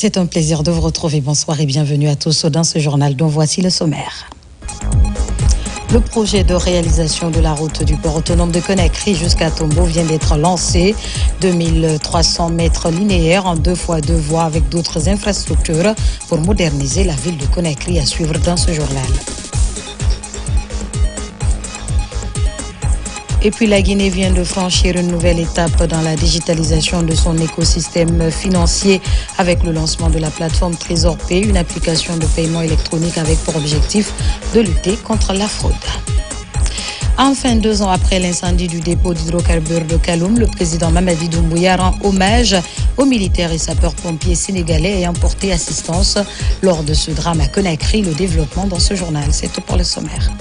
C'est un plaisir de vous retrouver. Bonsoir et bienvenue à tous dans ce journal dont voici le sommaire. Le projet de réalisation de la route du port autonome de Conakry jusqu'à Tombo vient d'être lancé. 2300 mètres linéaires en 2x2 voies avec d'autres infrastructures pour moderniser la ville de Conakry à suivre dans ce journal. Et puis la Guinée vient de franchir une nouvelle étape dans la digitalisation de son écosystème financier avec le lancement de la plateforme Trésor Pay, une application de paiement électronique avec pour objectif de lutter contre la fraude. Enfin, 2 ans après l'incendie du dépôt d'hydrocarbures de Kaloum, le président Mamadi Doumbouya rend hommage aux militaires et sapeurs-pompiers sénégalais ayant porté assistance lors de ce drame à Conakry. Le développement dans ce journal, c'est tout pour le sommaire.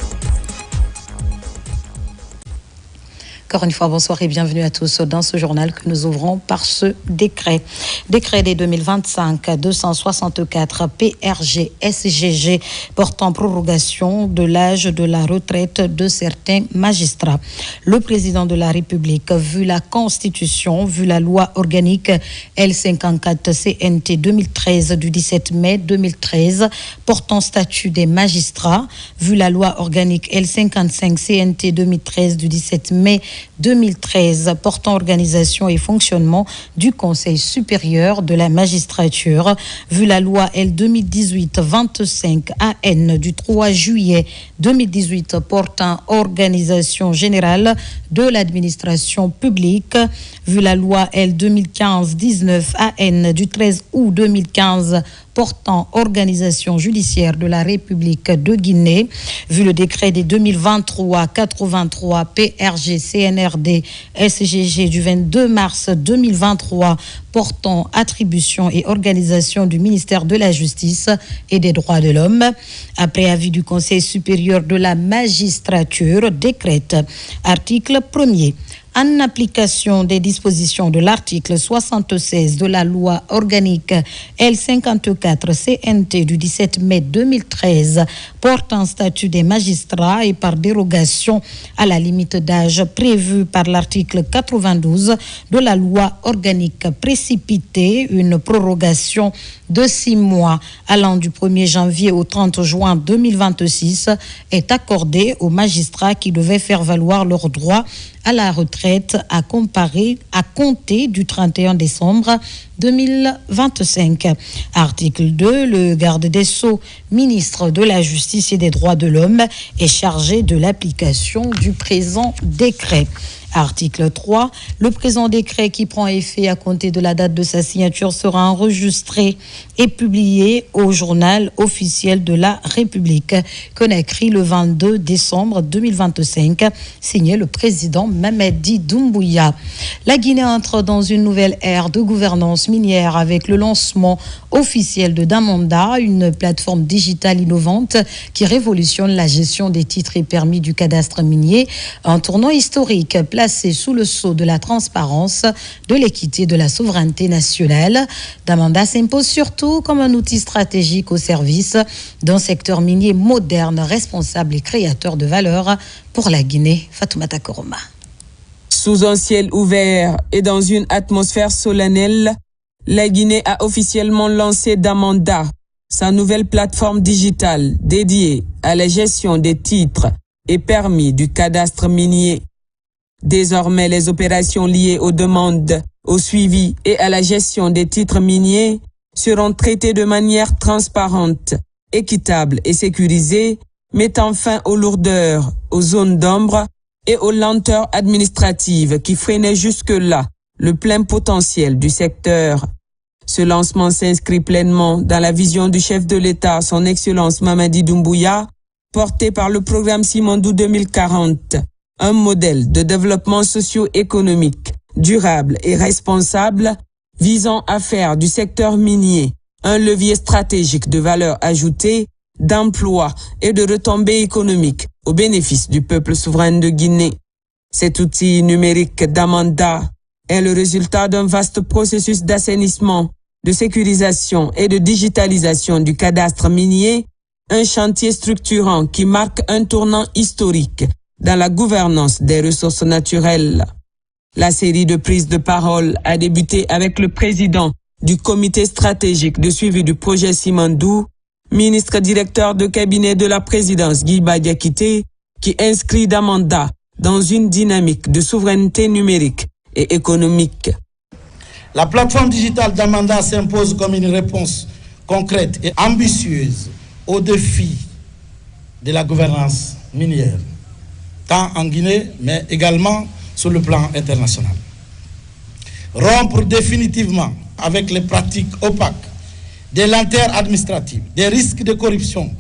Encore une fois, bonsoir et bienvenue à tous dans ce journal que nous ouvrons par ce décret. Décret des 2025-264 PRG SGG portant prorogation de l'âge de la retraite de certains magistrats. Le président de la République, vu la Constitution, vu la loi organique L54 CNT 2013 du 17 mai 2013 portant statut des magistrats, vu la loi organique L55 CNT 2013 du 17 mai 2013 portant organisation et fonctionnement du Conseil supérieur de la magistrature, vu la loi L 2018-25 AN du 3 juillet 2018 portant organisation générale de l'administration publique, vu la loi L 2015-19 AN du 13 août 2015 portant organisation judiciaire de la République de Guinée, vu le décret des 2023-83 PRG CNRD SGG du 22 mars 2023 portant attribution et organisation du ministère de la Justice et des Droits de l'Homme, après avis du Conseil supérieur de la magistrature, décrète article 1er. En application des dispositions de l'article 76 de la loi organique L54 CNT du 17 mai 2013 portant statut des magistrats et par dérogation à la limite d'âge prévue par l'article 92 de la loi organique précipitée, une prorogation de 6 mois allant du 1er janvier au 30 juin 2026 est accordée aux magistrats qui devaient faire valoir leurs droits à la retraite à compter du 31 décembre 2025. Article 2, le garde des Sceaux, ministre de la Justice et des Droits de l'Homme, est chargé de l'application du présent décret. Article 3, le présent décret qui prend effet à compter de la date de sa signature sera enregistré et publié au journal officiel de la République. Conakry le 22 décembre 2025, signé le président Mamadi Doumbouya. La Guinée entre dans une nouvelle ère de gouvernance minière avec le lancement officiel de Damanda, une plateforme digitale innovante qui révolutionne la gestion des titres et permis du cadastre minier, un tournant historique placé sous le sceau de la transparence, de l'équité, de la souveraineté nationale. Damanda s'impose surtout comme un outil stratégique au service d'un secteur minier moderne, responsable et créateur de valeur pour la Guinée. Fatoumata Koroma. Sous un ciel ouvert et dans une atmosphère solennelle, la Guinée a officiellement lancé Damanda, sa nouvelle plateforme digitale dédiée à la gestion des titres et permis du cadastre minier. Désormais, les opérations liées aux demandes, au suivi et à la gestion des titres miniers seront traitées de manière transparente, équitable et sécurisée, mettant fin aux lourdeurs, aux zones d'ombre et aux lenteurs administratives qui freinaient jusque-là le plein potentiel du secteur. Ce lancement s'inscrit pleinement dans la vision du chef de l'État, son Excellence Mamadi Doumbouya, porté par le programme Simandou 2040, un modèle de développement socio-économique, durable et responsable, visant à faire du secteur minier un levier stratégique de valeur ajoutée, d'emploi et de retombées économiques au bénéfice du peuple souverain de Guinée. Cet outil numérique Damanda est le résultat d'un vaste processus d'assainissement, de sécurisation et de digitalisation du cadastre minier, un chantier structurant qui marque un tournant historique dans la gouvernance des ressources naturelles. La série de prises de parole a débuté avec le président du comité stratégique de suivi du projet Simandou, ministre directeur de cabinet de la présidence Guy Badiakité, qui inscrit Damanda dans une dynamique de souveraineté numérique et économique. La plateforme digitale Damanda s'impose comme une réponse concrète et ambitieuse aux défis de la gouvernance minière, tant en Guinée, mais également sur le plan international. Rompre définitivement avec les pratiques opaques, des lenteurs administratives, des risques de corruption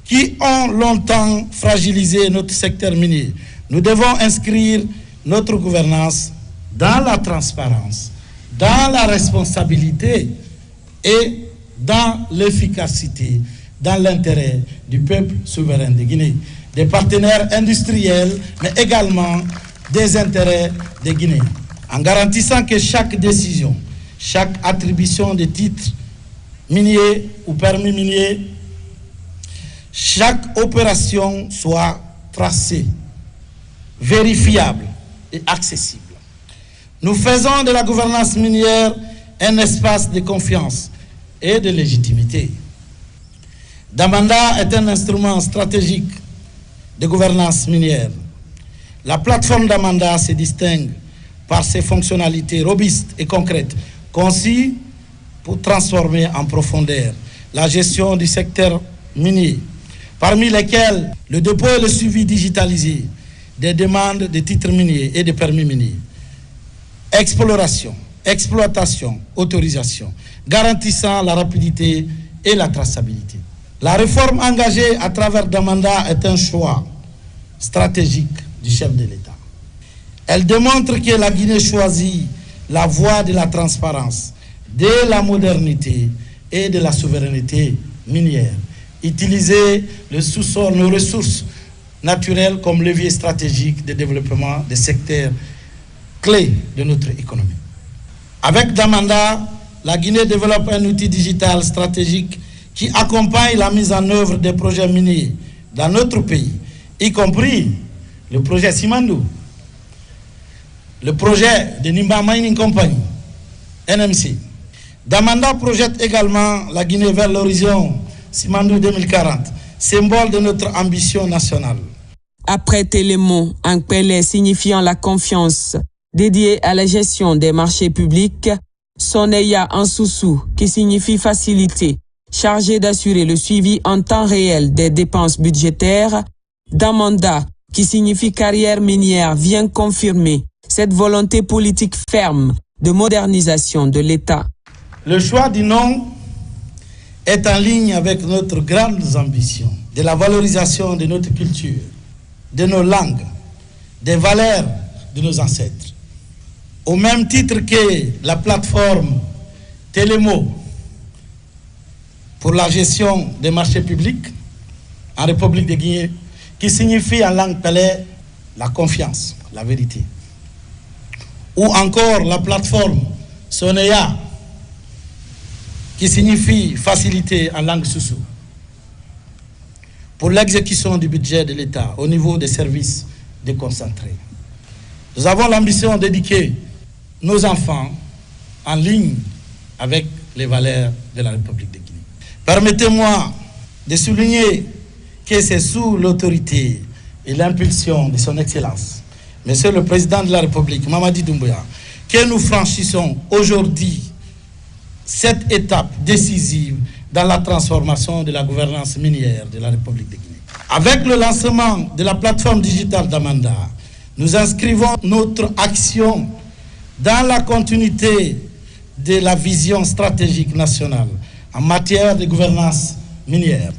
qui ont longtemps fragilisé notre secteur minier. Nous devons inscrire notre gouvernance dans la transparence, dans la responsabilité et dans l'efficacité, dans l'intérêt du peuple souverain de Guinée, des partenaires industriels, mais également des intérêts des Guinéens. En garantissant que chaque décision, chaque attribution de titres miniers ou permis miniers, chaque opération soit tracée, vérifiable et accessible. Nous faisons de la gouvernance minière un espace de confiance et de légitimité. Damanda est un instrument stratégique de gouvernance minière. La plateforme Damanda se distingue par ses fonctionnalités robustes et concrètes, conçues pour transformer en profondeur la gestion du secteur minier, parmi lesquels le dépôt et le suivi digitalisé des demandes de titres miniers et de permis miniers, exploration, exploitation, autorisation, garantissant la rapidité et la traçabilité. La réforme engagée à travers Damanda est un choix stratégique du chef de l'État. Elle démontre que la Guinée choisit la voie de la transparence, de la modernité et de la souveraineté minière. Utiliser le sous-sol, nos ressources naturelles comme levier stratégique de développement des secteurs clés de notre économie. Avec Damanda, la Guinée développe un outil digital stratégique qui accompagne la mise en œuvre des projets miniers dans notre pays, y compris le projet Simandou, le projet de Nimba Mining Company, NMC. Damanda projette également la Guinée vers l'horizon Simandou 2040, symbole de notre ambition nationale. Après Télémo, un pélé signifiant la confiance, dédié à la gestion des marchés publics, Soneya Ansoussou, qui signifie facilité, chargé d'assurer le suivi en temps réel des dépenses budgétaires, Damanda, qui signifie carrière minière, vient confirmer cette volonté politique ferme de modernisation de l'État. Le choix du nom est en ligne avec notre grande ambition de la valorisation de notre culture, de nos langues, des valeurs de nos ancêtres. Au même titre que la plateforme Télémo pour la gestion des marchés publics en République de Guinée, qui signifie en langue pélé la confiance, la vérité. Ou encore la plateforme Soneya, qui signifie facilité en langue soussou, pour l'exécution du budget de l'État au niveau des services déconcentrés. Nous avons l'ambition d'éduquer nos enfants en ligne avec les valeurs de la République de Guinée. Permettez-moi de souligner que c'est sous l'autorité et l'impulsion de son Excellence, Monsieur le Président de la République, Mamadi Doumbouya, que nous franchissons aujourd'hui cette étape décisive dans la transformation de la gouvernance minière de la République de Guinée. Avec le lancement de la plateforme digitale Damanda, nous inscrivons notre action dans la continuité de la vision stratégique nationale en matière de gouvernance minière.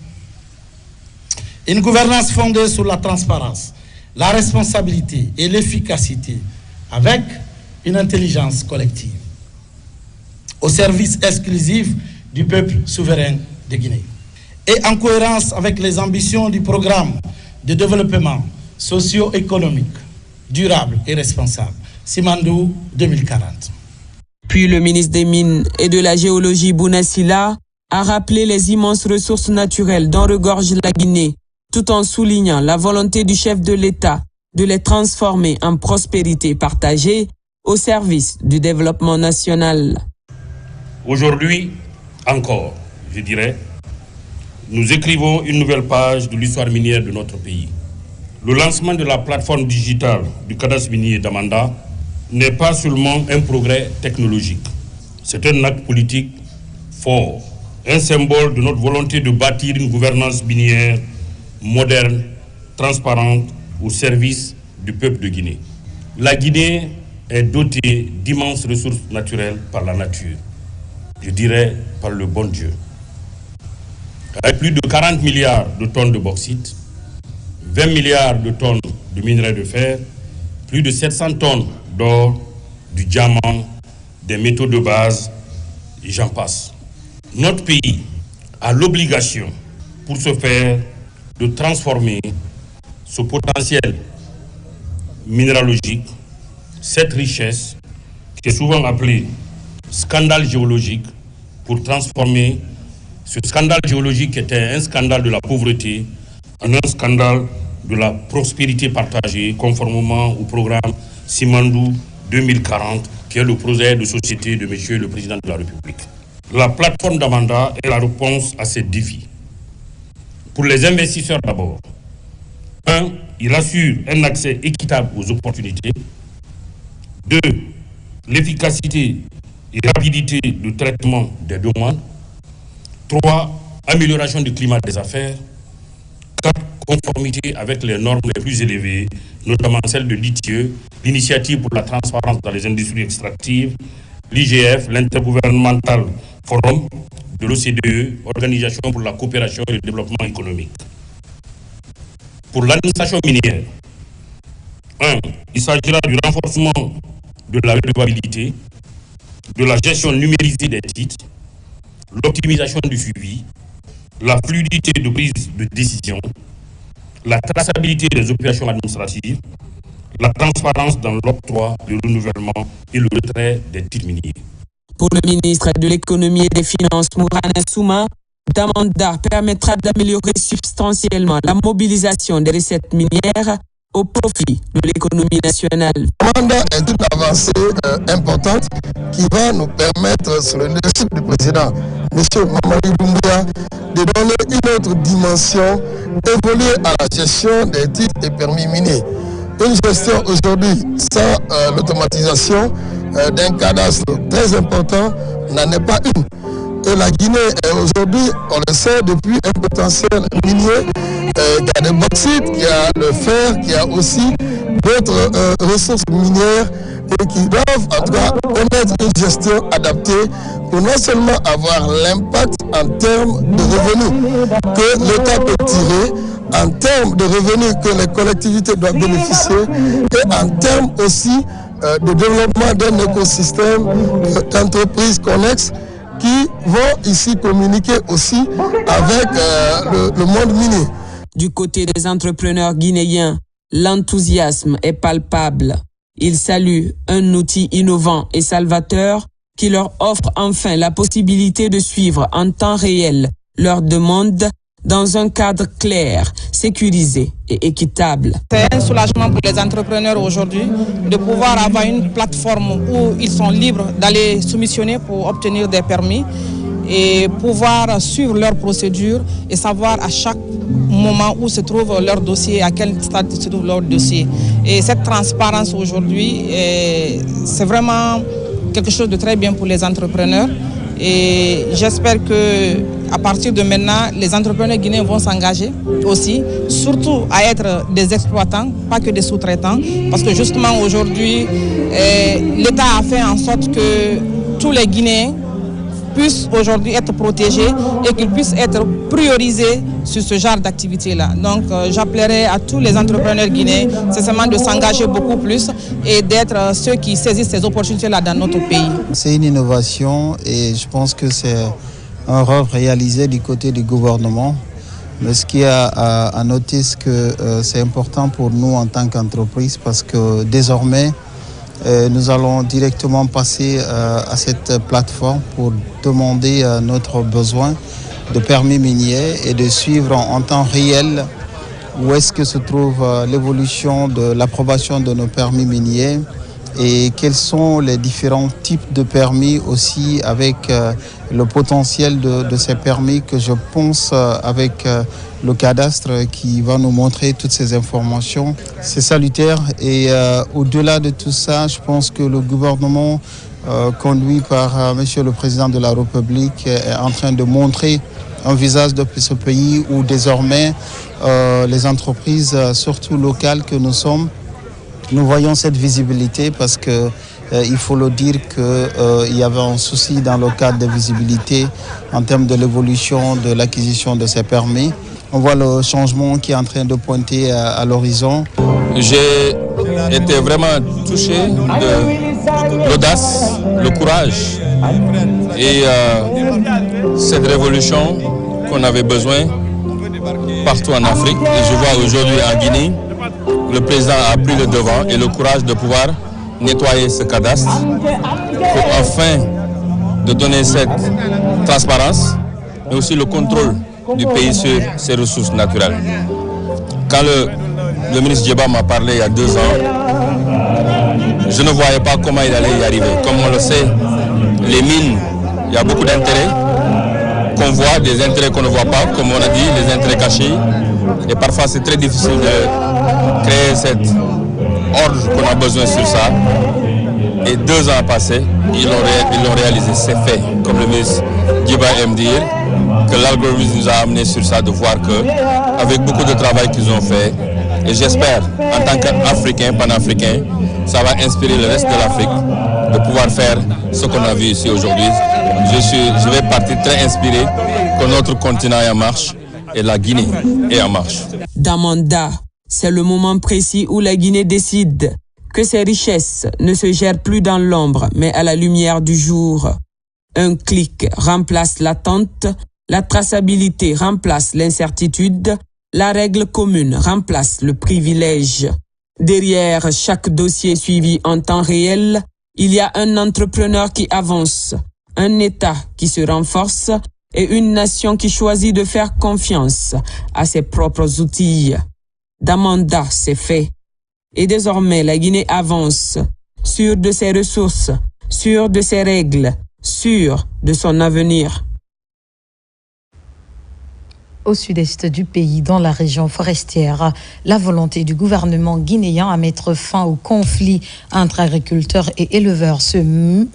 Une gouvernance fondée sur la transparence, la responsabilité et l'efficacité avec une intelligence collective au service exclusif du peuple souverain de Guinée. Et en cohérence avec les ambitions du programme de développement socio-économique, durable et responsable, Simandou 2040. Puis le ministre des Mines et de la Géologie, Bouna Sylla, a rappelé les immenses ressources naturelles dont regorge la Guinée, tout en soulignant la volonté du chef de l'État de les transformer en prospérité partagée au service du développement national. Aujourd'hui, encore, je dirais, nous écrivons une nouvelle page de l'histoire minière de notre pays. Le lancement de la plateforme digitale du cadastre minier d'Amanda n'est pas seulement un progrès technologique. C'est un acte politique fort, un symbole de notre volonté de bâtir une gouvernance minière moderne, transparente, au service du peuple de Guinée. La Guinée est dotée d'immenses ressources naturelles par la nature, je dirais par le bon Dieu. Avec plus de 40 milliards de tonnes de bauxite, 20 milliards de tonnes de minerais de fer, plus de 700 tonnes d'or, du diamant, des métaux de base, et j'en passe. Notre pays a l'obligation, pour ce faire, de transformer ce potentiel minéralogique, cette richesse, qui est souvent appelée scandale géologique, pour transformer ce scandale géologique qui était un scandale de la pauvreté en un scandale de la prospérité partagée, conformément au programme Simandou 2040, qui est le projet de société de Monsieur le Président de la République. La plateforme d'Amanda est la réponse à ces défis. Pour les investisseurs d'abord, 1. Il assure un accès équitable aux opportunités. 2. L'efficacité et rapidité de traitement des demandes. 3. Amélioration du climat des affaires. 4. Conformité avec les normes les plus élevées, notamment celles de l'ITIE, l'Initiative pour la transparence dans les industries extractives, l'IGF, l'Intergouvernemental Forum de l'OCDE, Organisation pour la coopération et le développement économique. Pour l'administration minière, 1. Il s'agira du renforcement de la redevabilité, de la gestion numérisée des titres, l'optimisation du suivi, la fluidité de prise de décision, la traçabilité des opérations administratives, la transparence dans l'octroi, le renouvellement et le retrait des titres miniers. Pour le ministre de l'Économie et des Finances, Mourana Souma, Damanda permettra d'améliorer substantiellement la mobilisation des recettes minières au profit de l'économie nationale. Damanda est une avancée importante qui va nous permettre, sur le leadership du président, M. Mamadi Doumbouya, de donner une autre dimension évoluer à la gestion des titres et permis miniers. Une gestion aujourd'hui sans l'automatisation d'un cadastre très important n'en est pas une. Et la Guinée est aujourd'hui, on le sait, depuis un potentiel minier, il y a des bauxites, il y a le fer, il y a aussi d'autres ressources minières et qui doivent en tout cas permettre une gestion adaptée pour non seulement avoir l'impact en termes de revenus que l'État peut tirer, en termes de revenus que les collectivités doivent bénéficier et en termes aussi de développement d'un écosystème d'entreprises connexes qui vont ici communiquer aussi avec le monde minier. Du côté des entrepreneurs guinéens, l'enthousiasme est palpable. Ils saluent un outil innovant et salvateur qui leur offre enfin la possibilité de suivre en temps réel leurs demandes dans un cadre clair, sécurisé et équitable. C'est un soulagement pour les entrepreneurs aujourd'hui de pouvoir avoir une plateforme où ils sont libres d'aller soumissionner pour obtenir des permis et pouvoir suivre leurs procédures et savoir à chaque moment où se trouve leur dossier, à quel stade se trouve leur dossier. Et cette transparence aujourd'hui, c'est vraiment quelque chose de très bien pour les entrepreneurs. Et j'espère que à partir de maintenant, les entrepreneurs guinéens vont s'engager aussi, surtout à être des exploitants, pas que des sous-traitants, parce que justement aujourd'hui, l'État a fait en sorte que tous les Guinéens puissent aujourd'hui être protégés et qu'ils puissent être priorisés sur ce genre d'activité-là. Donc j'appellerai à tous les entrepreneurs guinéens, c'est seulement de s'engager beaucoup plus et d'être ceux qui saisissent ces opportunités-là dans notre pays. C'est une innovation et je pense que c'est un rôle réalisé du côté du gouvernement. Mais ce qui est à noter, c'est que c'est important pour nous en tant qu'entreprise parce que désormais, nous allons directement passer à cette plateforme pour demander notre besoin de permis minier et de suivre en temps réel où est-ce que se trouve l'évolution de l'approbation de nos permis miniers et quels sont les différents types de permis aussi avec le potentiel de ces permis que je pense avec le cadastre qui va nous montrer toutes ces informations. C'est salutaire et au-delà de tout ça, je pense que le gouvernement conduit par Monsieur le Président de la République est en train de montrer un visage de ce pays où désormais les entreprises, surtout locales que nous sommes, nous voyons cette visibilité parce que il faut le dire qu'il y avait un souci dans le cadre de visibilité en termes de l'évolution de l'acquisition de ces permis. On voit le changement qui est en train de pointer à l'horizon. J'ai été vraiment touché de l'audace, le courage et cette révolution qu'on avait besoin partout en Afrique. Et je vois aujourd'hui en Guinée, le président a pris le devant et le courage de pouvoir nettoyer ce cadastre afin de donner cette transparence, mais aussi le contrôle du pays sur ses ressources naturelles. Quand le ministre Djeba m'a parlé il y a 2 ans, je ne voyais pas comment il allait y arriver. Comme on le sait, les mines, il y a beaucoup d'intérêts qu'on voit, des intérêts qu'on ne voit pas, comme on a dit, les intérêts cachés. Et parfois c'est très difficile de créer cet ordre qu'on a besoin sur ça. Et 2 ans passés, ils l'ont réalisé, c'est fait. Comme le ministre Djeba aime dire, que l'algorithme nous a amené sur ça, de voir qu'avec beaucoup de travail qu'ils ont fait, et j'espère, en tant qu'Africain, panafricain, ça va inspirer le reste de l'Afrique de pouvoir faire ce qu'on a vu ici aujourd'hui. Je vais partir très inspiré que notre continent est en marche et la Guinée est en marche. Damanda, c'est le moment précis où la Guinée décide que ses richesses ne se gèrent plus dans l'ombre, mais à la lumière du jour. Un clic remplace l'attente, la traçabilité remplace l'incertitude, la règle commune remplace le privilège. Derrière chaque dossier suivi en temps réel, il y a un entrepreneur qui avance, un État qui se renforce et une nation qui choisit de faire confiance à ses propres outils. Damanda, c'est fait. Et désormais, la Guinée avance, sûre de ses ressources, sûre de ses règles, sûre de son avenir. Au sud-est du pays, dans la région forestière, la volonté du gouvernement guinéen à mettre fin au conflit entre agriculteurs et éleveurs se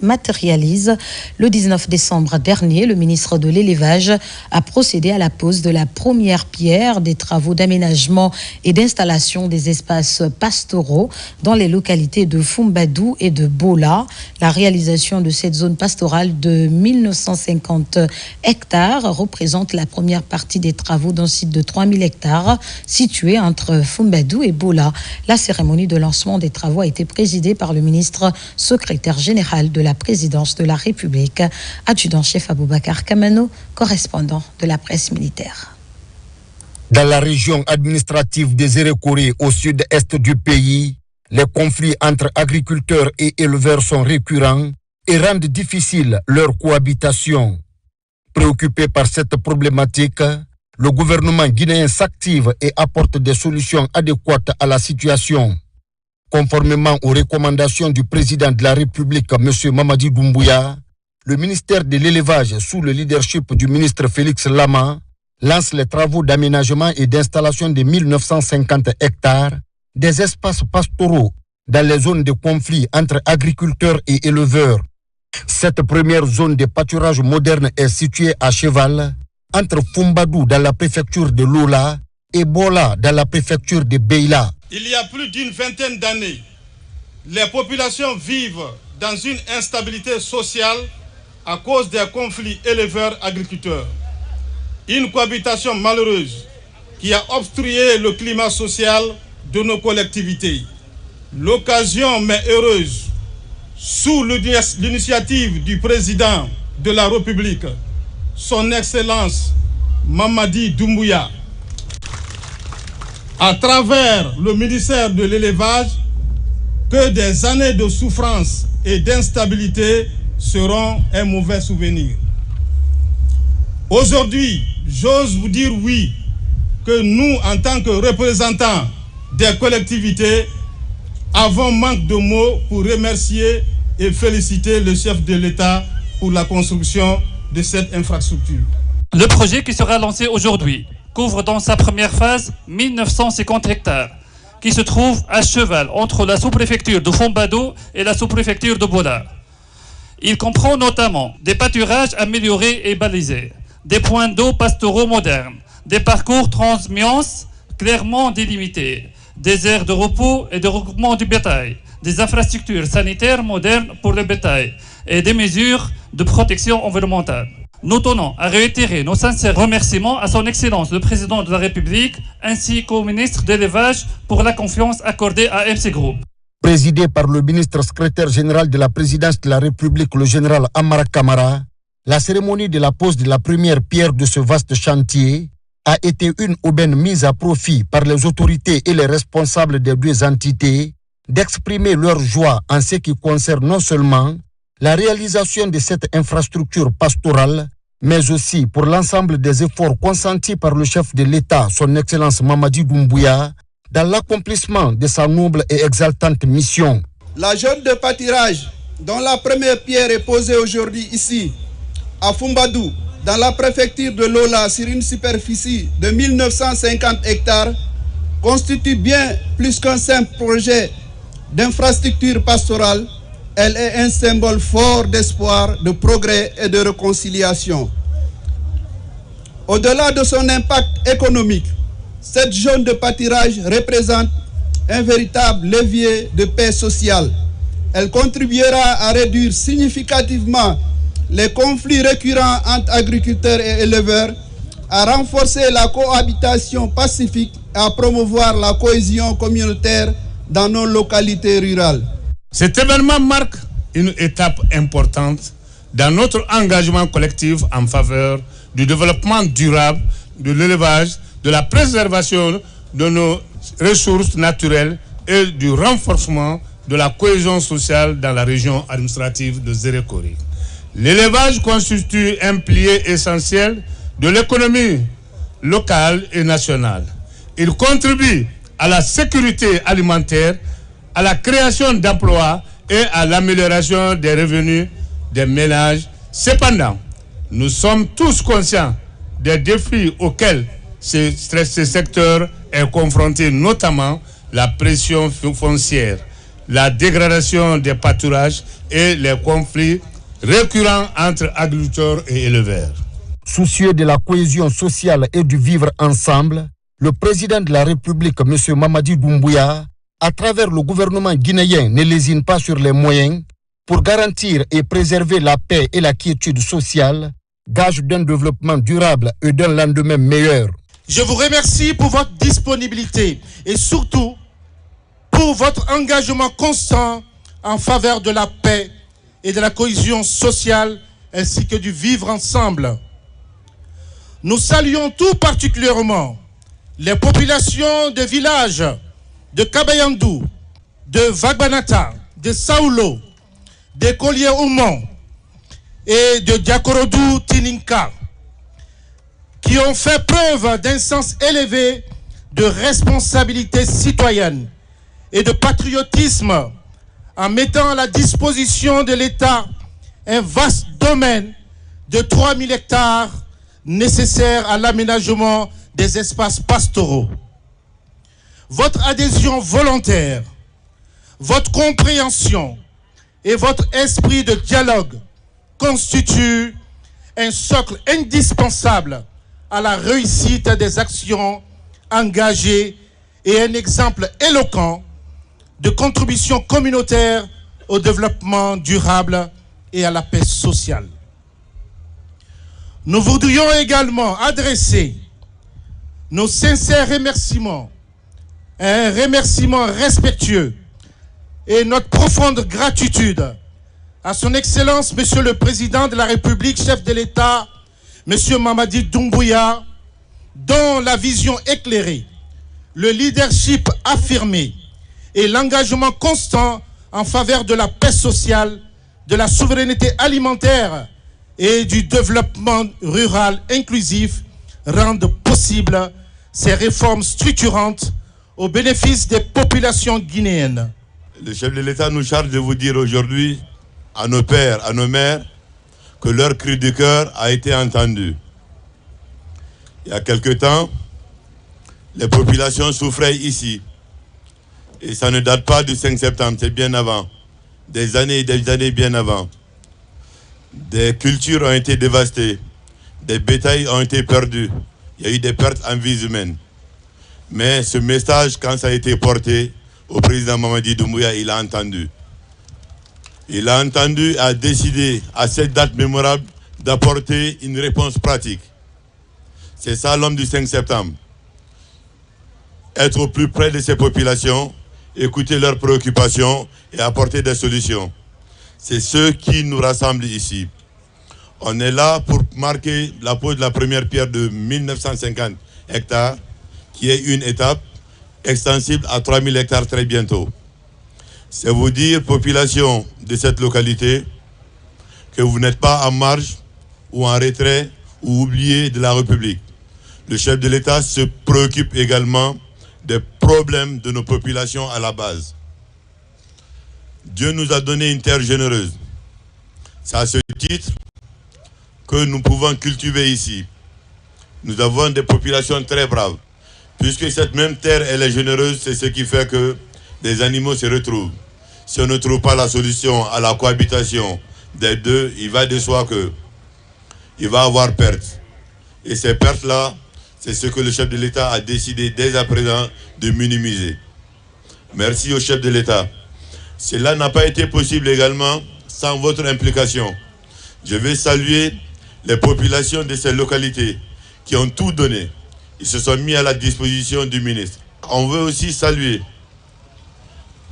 matérialise. Le 19 décembre dernier, le ministre de l'Élevage a procédé à la pose de la première pierre des travaux d'aménagement et d'installation des espaces pastoraux dans les localités de Fumbadou et de Bola. La réalisation de cette zone pastorale de 1950 hectares représente la première partie des travaux d'un site de 3000 hectares situé entre Fumbadou et Bola. La cérémonie de lancement des travaux a été présidée par le ministre secrétaire général de la présidence de la République, adjudant-chef Aboubakar Kamano, correspondant de la presse militaire. Dans la région administrative des Erekore au sud-est du pays, les conflits entre agriculteurs et éleveurs sont récurrents et rendent difficile leur cohabitation. Préoccupé par cette problématique, le gouvernement guinéen s'active et apporte des solutions adéquates à la situation. Conformément aux recommandations du président de la République, M. Mamadi Doumbouya, le ministère de l'Élevage, sous le leadership du ministre Félix Lama, lance les travaux d'aménagement et d'installation de 1950 hectares des espaces pastoraux dans les zones de conflit entre agriculteurs et éleveurs. Cette première zone de pâturage moderne est située à cheval entre Fumbadou dans la préfecture de Lola et Bola dans la préfecture de Beila. Il y a plus d'une vingtaine d'années, les populations vivent dans une instabilité sociale à cause des conflits éleveurs-agriculteurs. Une cohabitation malheureuse qui a obstrué le climat social de nos collectivités. L'occasion mais heureuse, sous l'initiative du président de la République, son Excellence Mamadi Doumbouya, à travers le ministère de l'Élevage, que des années de souffrance et d'instabilité seront un mauvais souvenir. Aujourd'hui, j'ose vous dire oui, que nous, en tant que représentants des collectivités, avons manque de mots pour remercier et féliciter le chef de l'État pour la construction de cette infrastructure. Le projet qui sera lancé aujourd'hui couvre dans sa première phase 1950 hectares, qui se trouve à cheval entre la sous-préfecture de Fombado et la sous-préfecture de Bola. Il comprend notamment des pâturages améliorés et balisés, des points d'eau pastoraux modernes, des parcours transmiance clairement délimités, des aires de repos et de regroupement du bétail, des infrastructures sanitaires modernes pour le bétail et des mesures de protection environnementale. Nous tenons à réitérer nos sincères remerciements à son Excellence le Président de la République ainsi qu'au ministre de l'Élevage pour la confiance accordée à MC Group. Présidé par le ministre secrétaire général de la présidence de la République, le général Amara Kamara, la cérémonie de la pose de la première pierre de ce vaste chantier a été une aubaine mise à profit par les autorités et les responsables des deux entités d'exprimer leur joie en ce qui concerne non seulement la réalisation de cette infrastructure pastorale, mais aussi pour l'ensemble des efforts consentis par le chef de l'État, son Excellence Mamadi Doumbouya, dans l'accomplissement de sa noble et exaltante mission. La zone de pâturage, dont la première pierre est posée aujourd'hui ici, à Fombadou, dans la préfecture de Lola, sur une superficie de 1950 hectares, constitue bien plus qu'un simple projet d'infrastructure pastorale. Elle est un symbole fort d'espoir, de progrès et de réconciliation. Au-delà de son impact économique, cette zone de pâturage représente un véritable levier de paix sociale. Elle contribuera à réduire significativement les conflits récurrents entre agriculteurs et éleveurs, à renforcer la cohabitation pacifique et à promouvoir la cohésion communautaire dans nos localités rurales. Cet événement marque une étape importante dans notre engagement collectif en faveur du développement durable, de l'élevage, de la préservation de nos ressources naturelles et du renforcement de la cohésion sociale dans la région administrative de Zérékori. L'élevage constitue un pilier essentiel de l'économie locale et nationale. Il contribue à la sécurité alimentaire, à la création d'emplois et à l'amélioration des revenus des ménages. Cependant, nous sommes tous conscients des défis auxquels ce secteur est confronté, notamment la pression foncière, la dégradation des pâturages et les conflits récurrents entre agriculteurs et éleveurs. Soucieux de la cohésion sociale et du vivre ensemble, le président de la République, M. Mamadi Doumbouya, à travers le gouvernement guinéen, ne lésine pas sur les moyens pour garantir et préserver la paix et la quiétude sociale, gage d'un développement durable et d'un lendemain meilleur. Je vous remercie pour votre disponibilité et surtout pour votre engagement constant en faveur de la paix et de la cohésion sociale ainsi que du vivre ensemble. Nous saluons tout particulièrement les populations des villages de Kabayandou, de Vagbanata, de Saoulo, de Collier-Oumont et de Diakorodou Tininka, qui ont fait preuve d'un sens élevé de responsabilité citoyenne et de patriotisme en mettant à la disposition de l'État un vaste domaine de 3000 hectares nécessaires à l'aménagement des espaces pastoraux. Votre adhésion volontaire, votre compréhension et votre esprit de dialogue constituent un socle indispensable à la réussite des actions engagées et un exemple éloquent de contribution communautaire au développement durable et à la paix sociale. Nous voudrions également adresser nos sincères remerciements, un remerciement respectueux et notre profonde gratitude à son Excellence, Monsieur le Président de la République, chef de l'État, Monsieur Mamadi Doumbouya, dont la vision éclairée, le leadership affirmé et l'engagement constant en faveur de la paix sociale, de la souveraineté alimentaire et du développement rural inclusif rendent possible ces réformes structurantes au bénéfice des populations guinéennes. Le chef de l'État nous charge de vous dire aujourd'hui, à nos pères, à nos mères, que leur cri de cœur a été entendu. Il y a quelque temps, les populations souffraient ici. Et ça ne date pas du 5 septembre, c'est bien avant. Des années bien avant. Des cultures ont été dévastées. Des bétails ont été perdus. Il y a eu des pertes en vies humaines. Mais ce message, quand ça a été porté au président Mamadi Doumbouya, il a entendu. Il a entendu et a décidé, à cette date mémorable, d'apporter une réponse pratique. C'est ça l'homme du 5 septembre. Être au plus près de ces populations, écouter leurs préoccupations et apporter des solutions. C'est ce qui nous rassemble ici. On est là pour marquer la pose de la première pierre de 1950 hectares, qui est une étape extensible à 3000 hectares très bientôt. C'est vous dire, population de cette localité, que vous n'êtes pas en marge ou en retrait ou oublié de la République. Le chef de l'État se préoccupe également des problèmes de nos populations à la base. Dieu nous a donné une terre généreuse. C'est à ce titre que nous pouvons cultiver ici. Nous avons des populations très braves. Puisque cette même terre, elle est généreuse, c'est ce qui fait que les animaux se retrouvent. Si on ne trouve pas la solution à la cohabitation des deux, il va de soi qu'il va avoir perte. Et ces pertes-là, c'est ce que le chef de l'État a décidé dès à présent de minimiser. Merci au chef de l'État. Cela n'a pas été possible également sans votre implication. Je vais saluer les populations de ces localités qui ont tout donné. Ils se sont mis à la disposition du ministre. On veut aussi saluer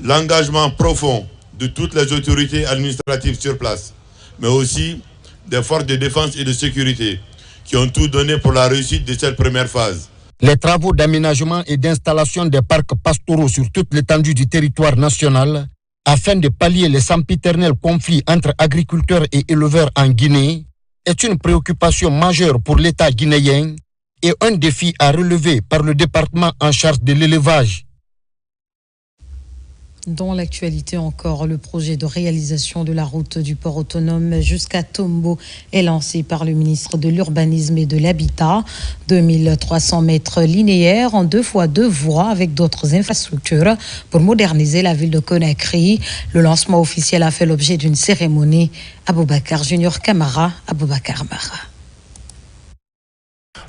l'engagement profond de toutes les autorités administratives sur place, mais aussi des forces de défense et de sécurité qui ont tout donné pour la réussite de cette première phase. Les travaux d'aménagement et d'installation des parcs pastoraux sur toute l'étendue du territoire national afin de pallier les sempiternels conflits entre agriculteurs et éleveurs en Guinée est une préoccupation majeure pour l'État guinéen et un défi à relever par le département en charge de l'élevage. Dans l'actualité encore, le projet de réalisation de la route du port autonome jusqu'à Tombo est lancé par le ministre de l'Urbanisme et de l'Habitat. 2300 mètres linéaires en 2x2 voies avec d'autres infrastructures pour moderniser la ville de Conakry. Le lancement officiel a fait l'objet d'une cérémonie. Aboubakar Junior Camara, Aboubakar Mara.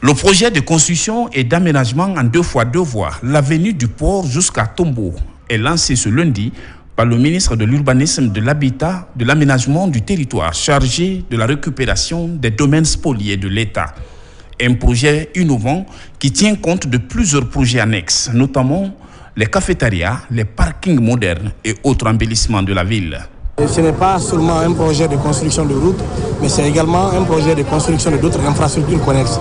Le projet de construction et d'aménagement en 2x2 voies, l'avenue du port jusqu'à Tombo, est lancé ce lundi par le ministre de l'Urbanisme, de l'Habitat, de l'Aménagement du territoire chargé de la récupération des domaines spoliés de l'État. Un projet innovant qui tient compte de plusieurs projets annexes, notamment les cafétérias, les parkings modernes et autres embellissements de la ville. Ce n'est pas seulement un projet de construction de routes, mais c'est également un projet de construction de d'autres infrastructures connexes.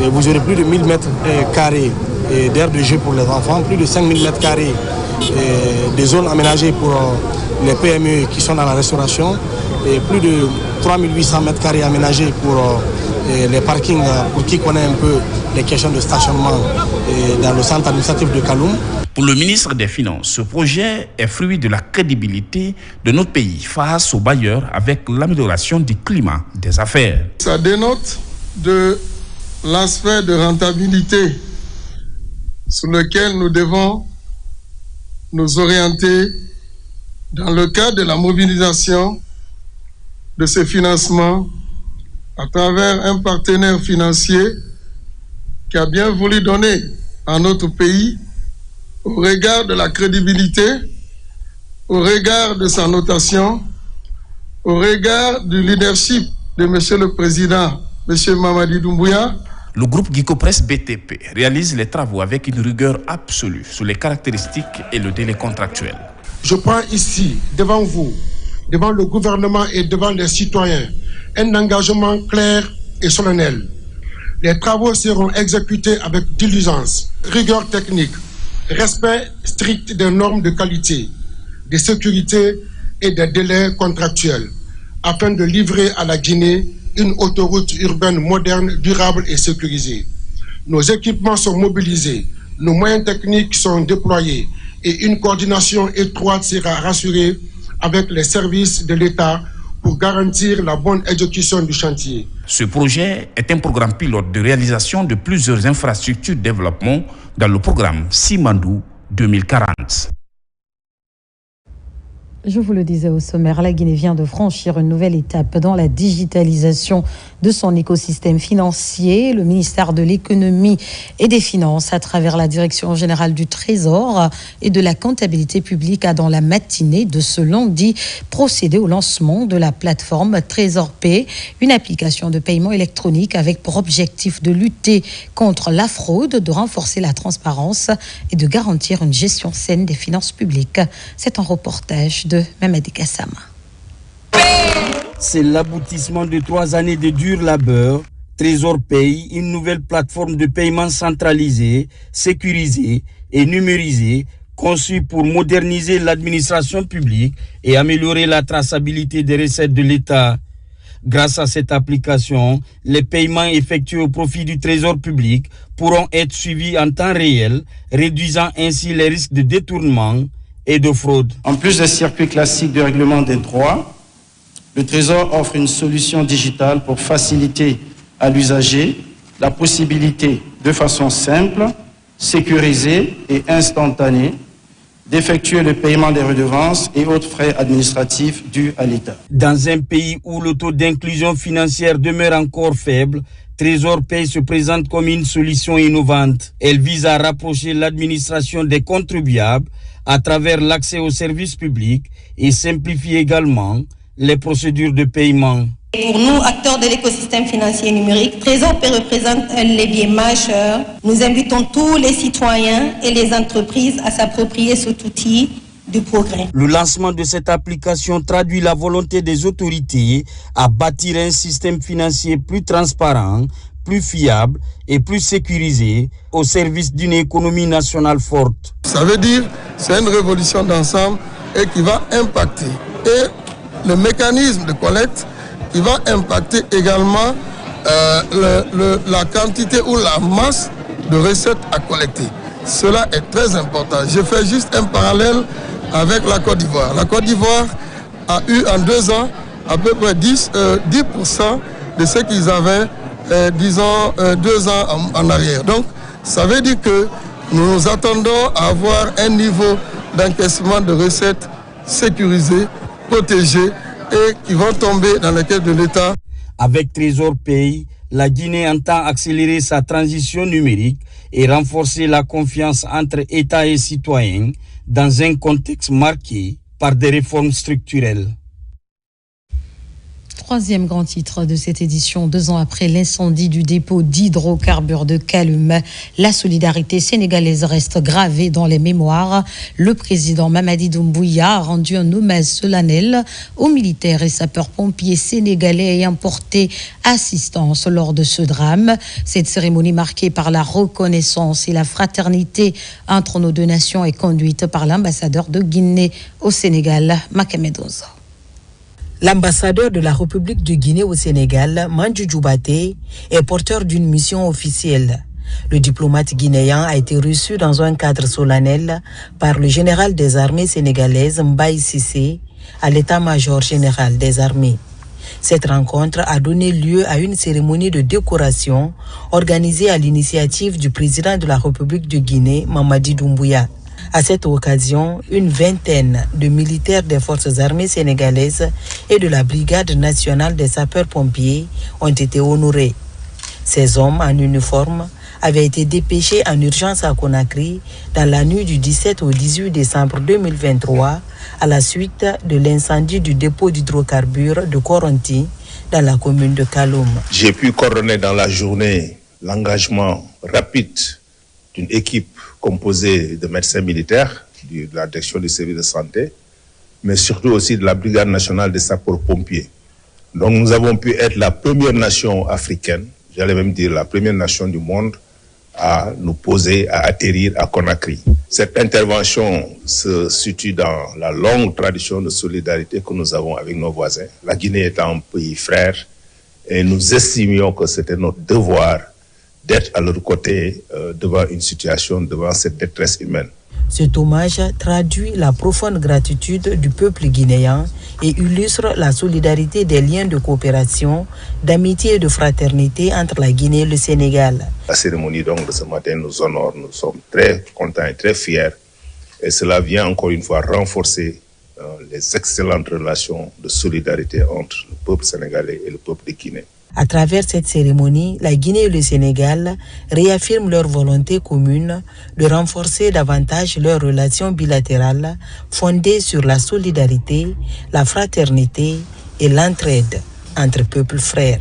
Et vous aurez plus de 1000 mètres carrés d'aires de jeu pour les enfants, plus de 5000 mètres carrés des zones aménagées pour les PME qui sont dans la restauration, et plus de 3800 mètres carrés aménagés pour les parkings, pour qui connaît un peu les questions de stationnement dans le centre administratif de Kaloum. Pour le ministre des Finances, ce projet est fruit de la crédibilité de notre pays face aux bailleurs avec l'amélioration du climat des affaires. Ça dénote de l'aspect de rentabilité sur lequel nous devons nous orienter dans le cadre de la mobilisation de ces financements à travers un partenaire financier qui a bien voulu donner à notre pays, au regard de la crédibilité, au regard de sa notation, au regard du leadership de M. le Président, M. Mamadi Doumbouya. Le groupe Guicopress BTP réalise les travaux avec une rigueur absolue sur les caractéristiques et le délai contractuel. Je prends ici, devant vous, devant le gouvernement et devant les citoyens, un engagement clair et solennel. Les travaux seront exécutés avec diligence, rigueur technique, respect strict des normes de qualité, de sécurité et des délais contractuels, afin de livrer à la Guinée une autoroute urbaine moderne, durable et sécurisée. Nos équipements sont mobilisés, nos moyens techniques sont déployés et une coordination étroite sera rassurée avec les services de l'État pour garantir la bonne exécution du chantier. Ce projet est un programme pilote de réalisation de plusieurs infrastructures de développement dans le programme Simandou 2040. Je vous le disais au sommaire, la Guinée vient de franchir une nouvelle étape dans la digitalisation de son écosystème financier. Le ministère de l'Économie et des Finances, à travers la Direction générale du Trésor et de la comptabilité publique, a dans la matinée de ce lundi procédé au lancement de la plateforme Trésor Pay, une application de paiement électronique avec pour objectif de lutter contre la fraude, de renforcer la transparence et de garantir une gestion saine des finances publiques. C'est un reportage de Mamadi Gassama. C'est l'aboutissement de 3 années de dur labeur. Trésor Pay, une nouvelle plateforme de paiement centralisée, sécurisée et numérisée, conçue pour moderniser l'administration publique et améliorer la traçabilité des recettes de l'État. Grâce à cette application, les paiements effectués au profit du Trésor public pourront être suivis en temps réel, réduisant ainsi les risques de détournement et de fraude. En plus des circuits classiques de règlement des droits, le Trésor offre une solution digitale pour faciliter à l'usager la possibilité, de façon simple, sécurisée et instantanée, d'effectuer le paiement des redevances et autres frais administratifs dus à l'État. Dans un pays où le taux d'inclusion financière demeure encore faible, Trésor Pay se présente comme une solution innovante. Elle vise à rapprocher l'administration des contribuables à travers l'accès aux services publics et simplifie également les procédures de paiement. Pour nous, acteurs de l'écosystème financier numérique, Trésor Pay représente un levier majeur. Nous invitons tous les citoyens et les entreprises à s'approprier cet outil du progrès. Le lancement de cette application traduit la volonté des autorités à bâtir un système financier plus transparent, plus fiable et plus sécurisé au service d'une économie nationale forte. Ça veut dire c'est une révolution d'ensemble et qui va impacter et le mécanisme de collecte qui va impacter également la quantité ou la masse de recettes à collecter. Cela est très important. Je fais juste un parallèle avec la Côte d'Ivoire. La Côte d'Ivoire a eu en 2 ans à peu près 10% de ce qu'ils avaient, 2 ans en arrière. Donc, ça veut dire que nous nous attendons à avoir un niveau d'encaissement de recettes sécurisé, protégé et qui vont tomber dans les caisses de l'État. Avec Trésor Pay, la Guinée entend accélérer sa transition numérique et renforcer la confiance entre État et citoyens dans un contexte marqué par des réformes structurelles. Troisième grand titre de cette édition, 2 ans après l'incendie du dépôt d'hydrocarbures de Kaloum. La solidarité sénégalaise reste gravée dans les mémoires. Le président Mamadi Doumbouya a rendu un hommage solennel aux militaires et sapeurs-pompiers sénégalais ayant porté assistance lors de ce drame. Cette cérémonie marquée par la reconnaissance et la fraternité entre nos 2 nations est conduite par l'ambassadeur de Guinée au Sénégal, Makamedozo. L'ambassadeur de la République de Guinée au Sénégal, Mandjou Djoubaté, est porteur d'une mission officielle. Le diplomate guinéen a été reçu dans un cadre solennel par le général des armées sénégalaises Mbaye Cissé à l'état-major général des armées. Cette rencontre a donné lieu à une cérémonie de décoration organisée à l'initiative du président de la République de Guinée, Mamadi Doumbouya. À cette occasion, une vingtaine de militaires des forces armées sénégalaises et de la Brigade nationale des sapeurs-pompiers ont été honorés. Ces hommes en uniforme avaient été dépêchés en urgence à Conakry dans la nuit du 17 au 18 décembre 2023 à la suite de l'incendie du dépôt d'hydrocarbures de Koronti dans la commune de Kaloum. J'ai pu coordonner dans la journée l'engagement rapide d'une équipe composée de médecins militaires, de la direction du service de santé, mais surtout aussi de la Brigade nationale des sapeurs-pompiers. Donc nous avons pu être la première nation africaine, j'allais même dire la première nation du monde, à nous poser, à atterrir à Conakry. Cette intervention se situe dans la longue tradition de solidarité que nous avons avec nos voisins, la Guinée étant un pays frère, et nous estimions que c'était notre devoir d'être à leur côté devant une situation, devant cette détresse humaine. Cet hommage traduit la profonde gratitude du peuple guinéen et illustre la solidarité des liens de coopération, d'amitié et de fraternité entre la Guinée et le Sénégal. La cérémonie donc de ce matin nous honore, nous sommes très contents et très fiers. Et cela vient encore une fois renforcer les excellentes relations de solidarité entre le peuple sénégalais et le peuple de Guinée. À travers cette cérémonie, la Guinée et le Sénégal réaffirment leur volonté commune de renforcer davantage leurs relations bilatérales fondées sur la solidarité, la fraternité et l'entraide entre peuples frères.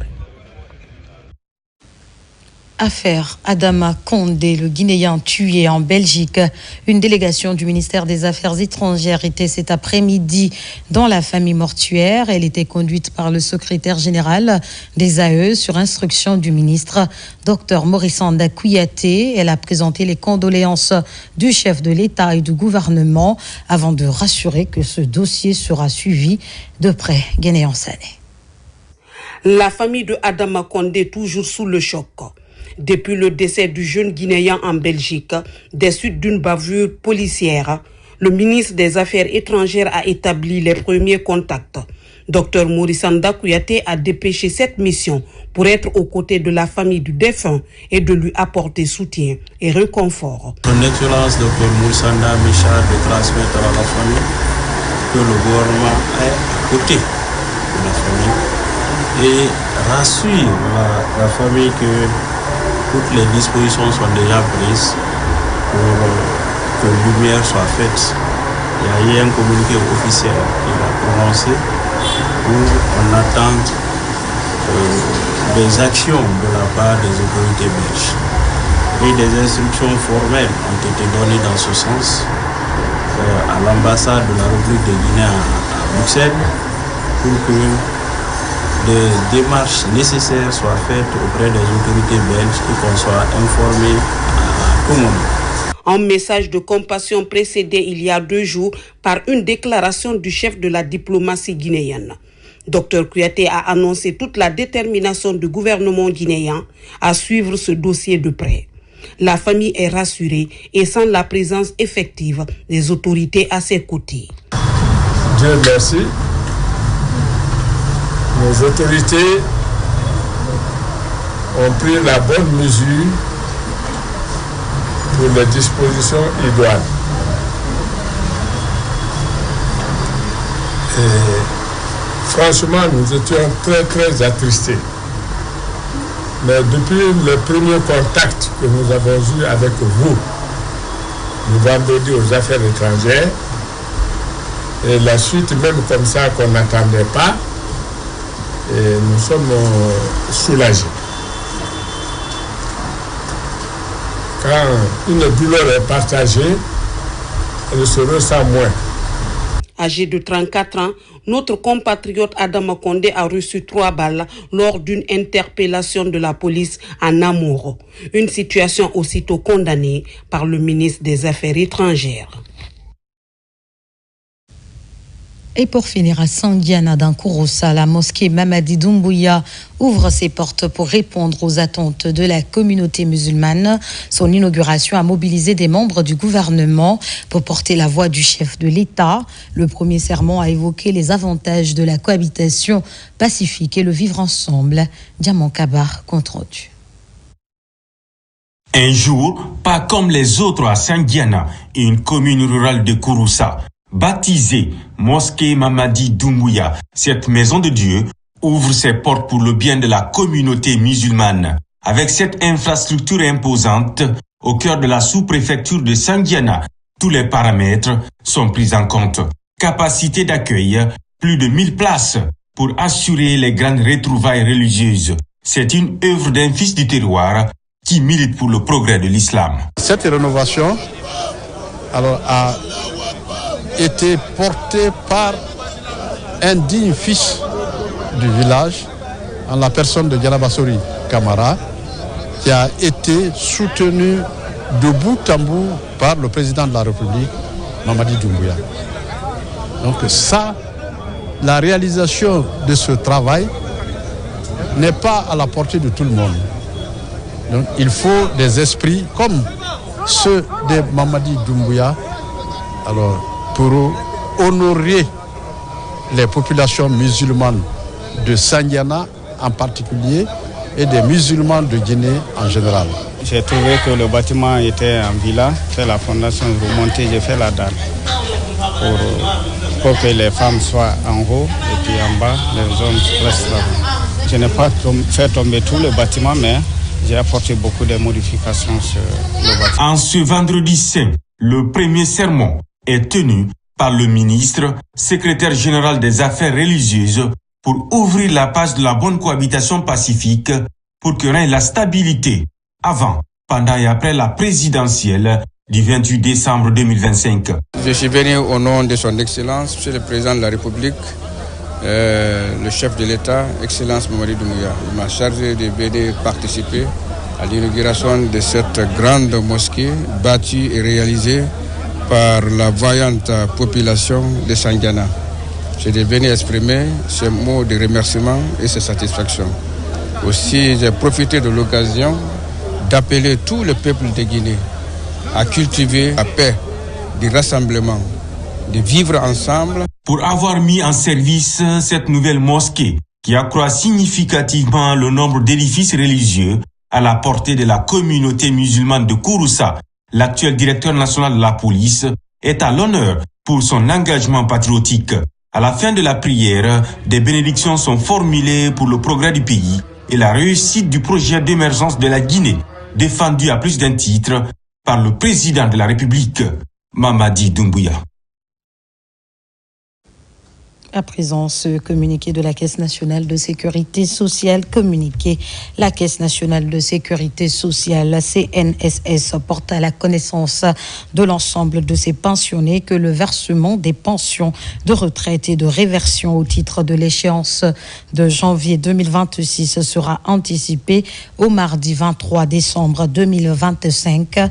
Affaire Adama Condé, le Guinéen tué en Belgique. Une délégation du ministère des Affaires étrangères était cet après-midi dans la famille mortuaire. Elle était conduite par le secrétaire général des AE sur instruction du ministre, Dr Maurice Anda Kouyaté. Elle a présenté les condoléances du chef de l'État et du gouvernement avant de rassurer que ce dossier sera suivi de près. Guinéen Sané. La famille de Adama Condé toujours sous le choc. Depuis le décès du jeune Guinéen en Belgique, des suites d'une bavure policière, le ministre des Affaires étrangères a établi les premiers contacts. Dr Maurice Anda Kouyaté a dépêché cette mission pour être aux côtés de la famille du défunt et de lui apporter soutien et réconfort. Son Excellence Dr Maurice Anda Michard de transmettre à la famille que le gouvernement est à côté de la famille et rassure la famille que toutes les dispositions sont déjà prises pour que lumière soit faite. Il y a eu un communiqué officiel qu'il a prononcé où on attend des actions de la part des autorités belges. Et des instructions formelles ont été données dans ce sens à l'ambassade de la République de Guinée à Bruxelles pour que des démarches nécessaires soient faites auprès des autorités belges et qu'on soit informé à tout moment. Un message de compassion précédé il y a 2 jours par une déclaration du chef de la diplomatie guinéenne. Dr Kouyaté a annoncé toute la détermination du gouvernement guinéen à suivre ce dossier de près. La famille est rassurée et sent la présence effective des autorités à ses côtés. Dieu merci. Nos autorités ont pris la bonne mesure pour les dispositions idoines. Et franchement, nous étions très attristés. Mais depuis le premier contact que nous avons eu avec vous, le vendredi aux affaires étrangères, et la suite même comme ça qu'on n'attendait pas, et nous sommes soulagés. Quand une douleur est partagée, elle se ressent moins. Âgé de 34 ans, notre compatriote Adama Condé a reçu 3 balles lors d'une interpellation de la police à Namur. Une situation aussitôt condamnée par le ministre des Affaires étrangères. Et pour finir, à Sandiana, dans Kouroussa, la mosquée Mamadi Doumbouya ouvre ses portes pour répondre aux attentes de la communauté musulmane. Son inauguration a mobilisé des membres du gouvernement pour porter la voix du chef de l'État. Le premier sermon a évoqué les avantages de la cohabitation pacifique et le vivre ensemble. Diamant Kabar, compte rendu. Un jour, pas comme les autres à Sandiana, une commune rurale de Kouroussa. Baptisée Mosquée Mamadi Doumbouya, cette maison de Dieu ouvre ses portes pour le bien de la communauté musulmane. Avec cette infrastructure imposante, au cœur de la sous-préfecture de Sandiana, tous les paramètres sont pris en compte. Capacité d'accueil, plus de 1000 places pour assurer les grandes retrouvailles religieuses. C'est une œuvre d'un fils du terroir qui milite pour le progrès de l'islam. Cette rénovation a été porté par un digne fils du village, en la personne de Dialabassori Kamara, qui a été soutenu de bout en bout par le président de la République, Mamadi Doumbouya. Donc ça, la réalisation de ce travail n'est pas à la portée de tout le monde. Donc il faut des esprits comme ceux de Mamadi Doumbouya Alors, pour honorer les populations musulmanes de Sandiana en particulier et des musulmans de Guinée en général. J'ai trouvé que le bâtiment était en villa, fait la fondation remontée, j'ai fait la dalle pour que les femmes soient en haut et puis en bas, les hommes restent là. Je n'ai pas fait tomber tout le bâtiment, mais j'ai apporté beaucoup de modifications sur le bâtiment. En ce vendredi saint, le premier sermon est tenu par le ministre, secrétaire général des Affaires religieuses, pour ouvrir la page de la bonne cohabitation pacifique pour que règne la stabilité avant, pendant et après la présidentielle du 28 décembre 2025. Je suis venu au nom de son Excellence, Monsieur le Président de la République, le chef de l'État, Excellence Mamadi Doumbouya. Il m'a chargé de venir participer à l'inauguration de cette grande mosquée bâtie et réalisée par la vaillante population de Sandiana. Je vais venir exprimer ce mot de remerciement et sa satisfaction. Aussi, j'ai profité de l'occasion d'appeler tout le peuple de Guinée à cultiver la paix, du rassemblement, de vivre ensemble. Pour avoir mis en service cette nouvelle mosquée qui accroît significativement le nombre d'édifices religieux à la portée de la communauté musulmane de Kouroussa, l'actuel directeur national de la police est à l'honneur pour son engagement patriotique. À la fin de la prière, des bénédictions sont formulées pour le progrès du pays et la réussite du projet d'émergence de la Guinée, défendu à plus d'un titre par le président de la République, Mamadi Doumbouya. À présent, ce communiqué de la Caisse nationale de sécurité sociale, la Caisse nationale de sécurité sociale, la CNSS, porte à la connaissance de l'ensemble de ses pensionnés que le versement des pensions de retraite et de réversion au titre de l'échéance de janvier 2026 sera anticipé au mardi 23 décembre 2025.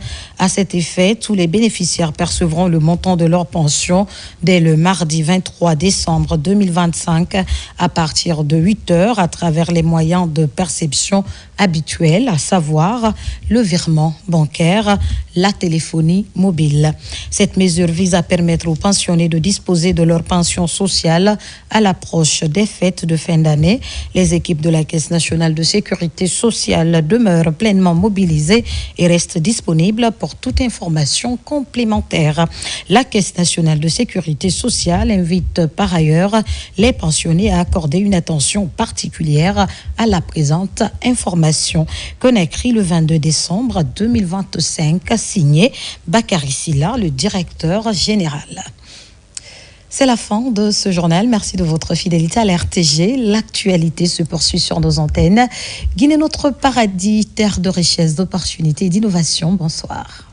À cet effet, tous les bénéficiaires percevront le montant de leur pension dès le mardi 23 décembre 2025 à partir de 8 heures à travers les moyens de perception habituels, à savoir le virement bancaire, la téléphonie mobile. Cette mesure vise à permettre aux pensionnés de disposer de leur pension sociale à l'approche des fêtes de fin d'année. Les équipes de la Caisse nationale de sécurité sociale demeurent pleinement mobilisées et restent disponibles pour toute information complémentaire. La Caisse nationale de sécurité sociale invite par ailleurs les pensionnés à accorder une attention particulière à la présente information. Conakry, le 22 décembre 2025, signé Bakary Silla, le directeur général. C'est la fin de ce journal. Merci de votre fidélité à l'RTG. L'actualité se poursuit sur nos antennes. Guinée, notre paradis, terre de richesse, d'opportunités et d'innovation. Bonsoir.